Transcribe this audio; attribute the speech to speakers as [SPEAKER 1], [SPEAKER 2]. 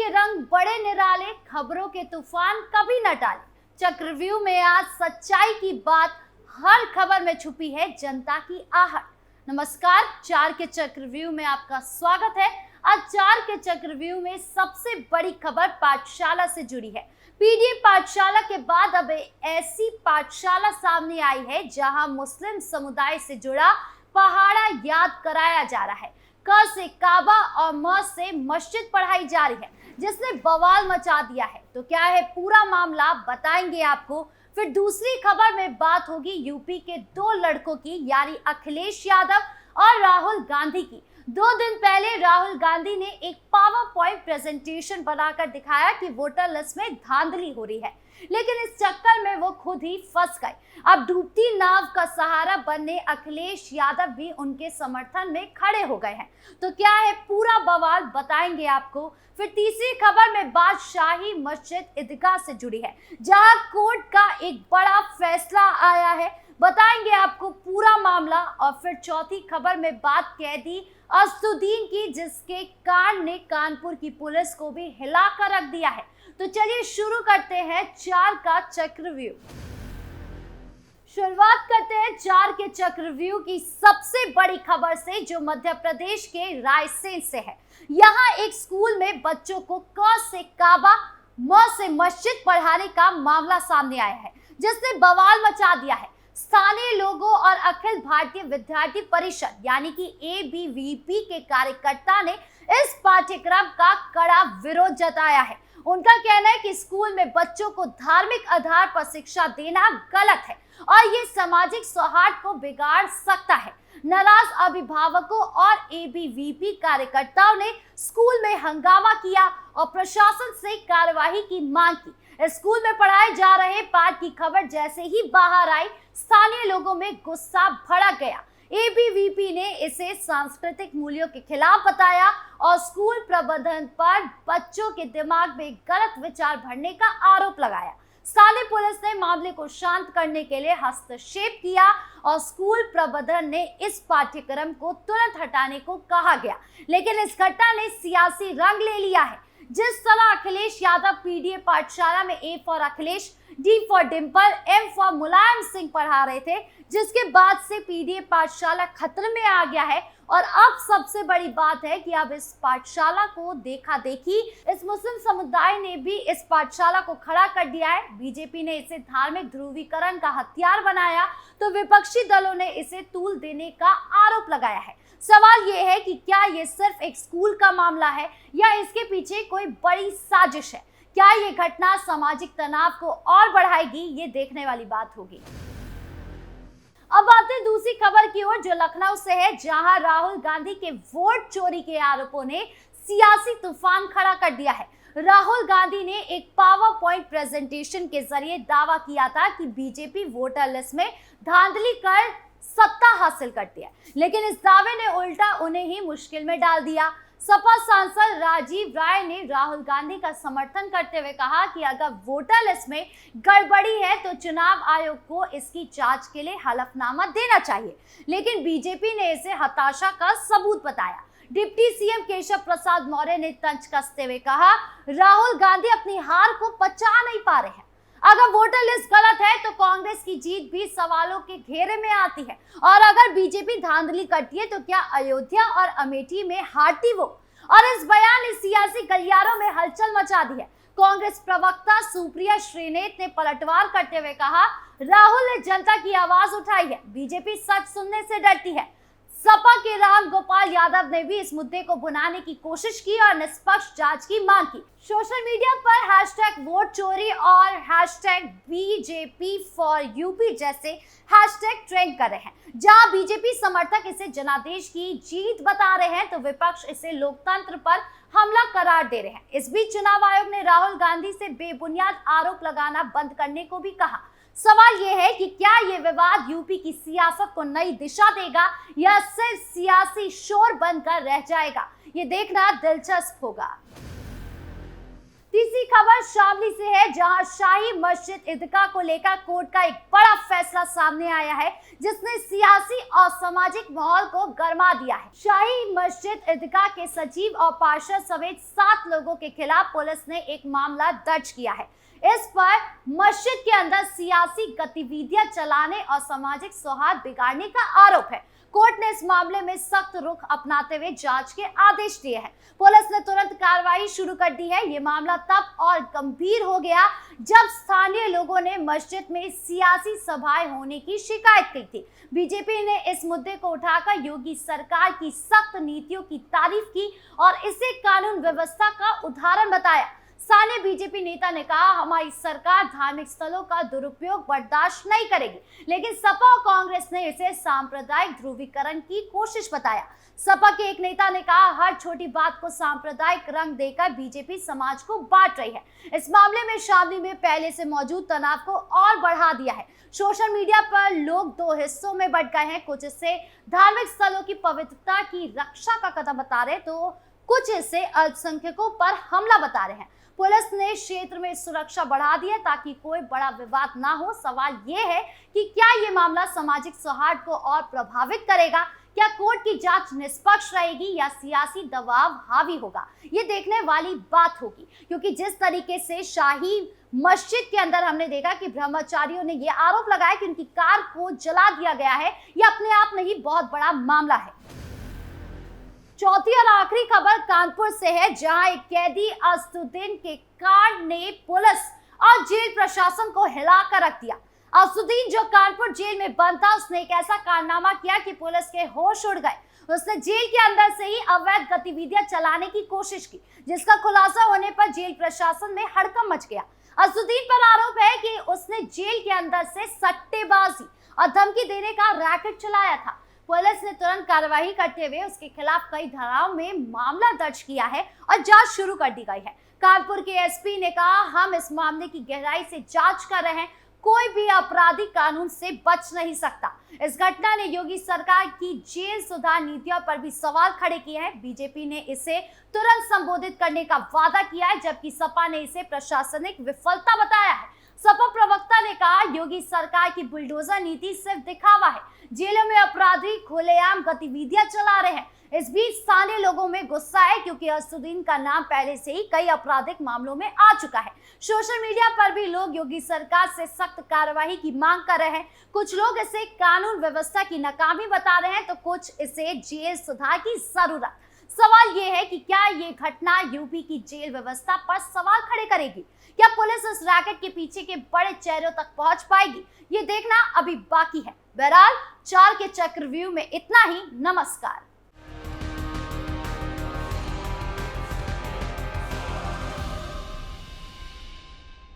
[SPEAKER 1] के रंग बड़े निराले, खबरों के तूफान कभी न टाले। चक्रव्यूह में आज सच्चाई की बात, हर खबर में छुपी है जनता की आहट। नमस्कार, 4 के चक्रव्यूह में आपका स्वागत है। आज 4 के चक्रव्यूह में सबसे बड़ी खबर पाठशाला से जुड़ी है। पीडीए पाठशाला के बाद अब ऐसी पाठशाला सामने आई है जहां मुस्लिम समुदाय से जुड़ा पहाड़ा याद कराया जा रहा है। क से काबा और म से मस्जिद पढ़ाई जा रही है, जिसने बवाल मचा दिया है। तो क्या है पूरा मामला, बताएंगे आपको। फिर दूसरी खबर में बात होगी यूपी के 2 लड़कों की, यानी अखिलेश यादव और राहुल गांधी की। 2 दिन पहले राहुल गांधी ने एक पावर पॉइंट प्रेजेंटेशन बनाकर दिखाया कि वोटर लिस्ट में धांधली हो रही है, लेकिन इस चक्कर में वो खुद ही फंस गए। अब डूबती नाव का सहारा बनने अखिलेश यादव भी उनके समर्थन में खड़े हो गए हैं। तो क्या है पूरा बवाल, बताएंगे आपको। फिर तीसरी खबर में बात शाही मस्जिद ईदगाह से जुड़ी है, जहां कोर्ट का एक बड़ा फैसला आया है, बताएंगे आपको पूरा मामला। और फिर चौथी खबर में बात कैदी असदुद्दीन की, जिसके कांड ने कानपुर की पुलिस को भी हिलाकर रख दिया है। तो चलिए शुरू करते हैं 4 का चक्रव्यूह। शुरुआत करते हैं 4 के चक्रव्यूह की सबसे बड़ी खबर से, जो मध्य प्रदेश के रायसेन से है। यहाँ एक स्कूल में बच्चों को क से काबा, म से मस्जिद पढ़ाने का मामला सामने आया है, जिसने बवाल मचा दिया है। स्थानीय लोगों और अखिल भारतीय विद्यार्थी परिषद यानी कि एबीवीपी के कार्यकर्ता ने इस पाठ्यक्रम का कड़ा विरोध जताया है। उनका कहना है कि स्कूल में बच्चों को धार्मिक आधार पर शिक्षा देना गलत है और ये सामाजिक सौहार्द को बिगाड़ सकता है। नाराज अभिभावकों और एबीवीपी कार्यकर्ताओं ने स्कूल में हंगामा किया और प्रशासन से कार्यवाही की मांग की। स्कूल में पढ़ाए जा रहे पाठ की खबर जैसे ही बाहर आई, स्थानीय लोगों में गुस्सा भड़क गया। एबीवीपी ने इसे सांस्कृतिक मूल्यों के खिलाफ बताया और स्कूल प्रबंधन पर बच्चों के दिमाग में गलत विचार भरने का आरोप लगाया। स्थानीय पुलिस ने मामले को शांत करने के लिए हस्तक्षेप किया और स्कूल प्रबंधन ने इस पाठ्यक्रम को तुरंत हटाने को कहा गया, लेकिन इस घटना ने सियासी रंग ले लिया है। जिस तरह अखिलेश यादव पीडीए पाठशाला में A for Akhilesh, D for Dimple, M for Mulayam Singh पढ़ा रहे थे, जिसके बाद से पीडीए पाठशाला खतरे में आ गया है। और अब सबसे बड़ी बात है कि अब इस पाठशाला को देखा देखी इस मुस्लिम समुदाय ने भी इस पाठशाला को खड़ा कर दिया है। बीजेपी ने इसे धार्मिक ध्रुवीकरण का हथियार बनाया, तो विपक्षी दलों ने इसे तूल देने का आरोप लगाया है। सवाल ये है कि क्या ये सिर्फ एक स्कूल का मामला है या इसके पीछे कोई बड़ी साजिश है? क्या ये घटना सामाजिक तनाव को और बढ़ाएगी? ये देखने वाली बात होगी। अब आते हैं दूसरी खबर की ओर, जो लखनऊ से है, जहां राहुल गांधी के वोट चोरी के आरोपों ने सियासी तूफान खड़ा कर दिया है। राहुल गांधी ने एक पावर पॉइंट प्रेजेंटेशन के जरिए दावा किया था कि बीजेपी वोटर लिस्ट में धांधली कर सत्ता हासिल करती है, लेकिन इस दावे ने उल्टा उन्हें ही मुश्किल में डाल दिया। सपा सांसद राजीव राय ने राहुल गांधी का समर्थन करते हुए कहा कि अगर वोटर लिस्ट में गड़बड़ी है तो चुनाव आयोग को इसकी जांच के लिए हलफनामा देना चाहिए, लेकिन बीजेपी ने इसे हताशा का सबूत बताया। डिप्टी सीएम केशव प्रसाद मौर्य ने तंज कसते हुए कहा, राहुल गांधी अपनी हार को पचा नहीं पा रहे हैं। अगर वोटर लिस्ट गलत है तो कांग्रेस की जीत भी सवालों के घेरे में आती है, और अगर बीजेपी धांधली करती है तो क्या अयोध्या और अमेठी में हारती वो? और इस बयान ने सियासी गलियारों में हलचल मचा दी है। कांग्रेस प्रवक्ता सुप्रिया श्रीनेत ने पलटवार करते हुए कहा, राहुल ने जनता की आवाज उठाई है, बीजेपी सच सुनने से डरती है। सपा के राम गोपाल यादव ने भी इस मुद्दे को भुनाने की कोशिश की और निष्पक्ष जांच की मांग की। सोशल मीडिया पर हैशटैग वोट चोरी और हैशटैग बीजेपी फॉर यूपी जैसे हैशटैग ट्रेंड कर रहे हैं। जहां बीजेपी समर्थक इसे जनादेश की जीत बता रहे हैं, तो विपक्ष इसे लोकतंत्र पर हमला करार दे रहे हैं। इस बीच चुनाव आयोग ने राहुल गांधी से बेबुनियाद आरोप लगाना बंद करने को भी कहा। सवाल यह है कि क्या ये विवाद यूपी की सियासत को नई दिशा देगा या सिर्फ सियासी शोर बनकर रह जाएगा? ये देखना दिलचस्प होगा। तीसरी खबर शामली से है, जहां शाही मस्जिद ईदगाह को लेकर कोर्ट का एक बड़ा फैसला सामने आया है, जिसने सियासी और सामाजिक माहौल को गरमा दिया है। शाही मस्जिद ईदगाह के सचिव और पार्षद समेत 7 लोगों के खिलाफ पुलिस ने एक मामला दर्ज किया है। इस पर मस्जिद के अंदर सियासी गतिविधियां चलाने और सामाजिक सौहार्द बिगाड़ने का आरोप है। कोर्ट ने इस मामले में सख्त रुख अपनाते हुए जांच के आदेश दिए हैं। पुलिस ने तुरंत कार्रवाई शुरू कर दी है। ये मामला तब और गंभीर हो गया जब स्थानीय लोगों ने मस्जिद में सियासी सभाएं होने की शिकायत की थी। बीजेपी ने इस मुद्दे को उठाकर योगी सरकार की सख्त नीतियों की तारीफ की और इसे कानून व्यवस्था का उदाहरण बताया। स्थानीय बीजेपी नेता ने कहा, हमारी सरकार धार्मिक स्थलों का दुरुपयोग बर्दाश्त नहीं करेगी, लेकिन सपा और कांग्रेस ने इसे सांप्रदायिक ध्रुवीकरण की कोशिश बताया। सपा के एक नेता ने कहा, हर छोटी बात को सांप्रदायिक रंग देकर बीजेपी समाज को बांट रही है। इस मामले में शामली में पहले से मौजूद तनाव को और बढ़ा दिया है। सोशल मीडिया पर लोग 2 हिस्सों में बंट गए हैं। कुछ इसे धार्मिक स्थलों की पवित्रता की रक्षा का कदम बता रहे, तो कुछ इसे अल्पसंख्यकों पर हमला बता रहे हैं। पुलिस ने क्षेत्र में सुरक्षा बढ़ा दी है ताकि कोई बड़ा विवाद ना हो। सवाल ये है कि क्या ये मामला सामाजिक सौहार्द को और प्रभावित करेगा? क्या कोर्ट की जांच निष्पक्ष रहेगी या सियासी दबाव हावी होगा? ये देखने वाली बात होगी, क्योंकि जिस तरीके से शाही मस्जिद के अंदर हमने देखा कि ब्रह्मचारियों ने ये आरोप लगाया कि उनकी कार को जला दिया गया है, ये अपने आप में ही बहुत बड़ा मामला है। चौथी और आखिरी खबर कानपुर से है, जहां एक कैदी असदुद्दीन के कांड ने पुलिस और जेल प्रशासन को हिलाकर रख दिया। असदुद्दीन जो कानपुर जेल में बंद था, उसने एक ऐसा कारनामा किया कि पुलिस के होश उड़ गए। उसने जेल के अंदर से ही अवैध गतिविधियां चलाने की कोशिश की, जिसका खुलासा होने पर जेल प्रशासन में हड़कंप मच गया। असदुद्दीन पर आरोप है कि उसने जेल के अंदर से सट्टेबाजी और धमकी देने का रैकेट चलाया था। पुलिस ने तुरंत कार्रवाई करते हुए उसके खिलाफ कई धाराओं में मामला दर्ज किया है और जांच शुरू कर दी गई है। कानपुर के एसपी ने कहा, हम इस मामले की गहराई से जांच कर रहे हैं, कोई भी अपराधी कानून से बच नहीं सकता। इस घटना ने योगी सरकार की जेल सुधार नीतियों पर भी सवाल खड़े किए हैं। बीजेपी ने इसे तुरंत संबोधित करने का वादा किया है, जबकि सपा ने इसे प्रशासनिक विफलता बताया है। सपा प्रवक्ता ने कहा, योगी सरकार की बुलडोजर नीति सिर्फ दिखावा है। जेलों में अपराधी खुलेआम गतिविधियां चला रहे हैं। इस बीच स्थानीय लोगों में गुस्सा है, क्योंकि असदुद्दीन का नाम पहले से ही कई आपराधिक मामलों में आ चुका है। सोशल मीडिया पर भी लोग योगी सरकार से सख्त कार्रवाई की मांग कर रहे हैं। कुछ लोग इसे कानून व्यवस्था की नाकामी बता रहे हैं, तो कुछ इसे जेल सुधार की जरूरत। सवाल ये है कि क्या ये घटना यूपी की जेल व्यवस्था पर सवाल खड़े करेगी? क्या पुलिस इस रैकेट के पीछे के बड़े चेहरों तक पहुंच पाएगी? ये देखना अभी बाकी है। बहरहाल 4 के चक्र व्यू में इतना ही। नमस्कार।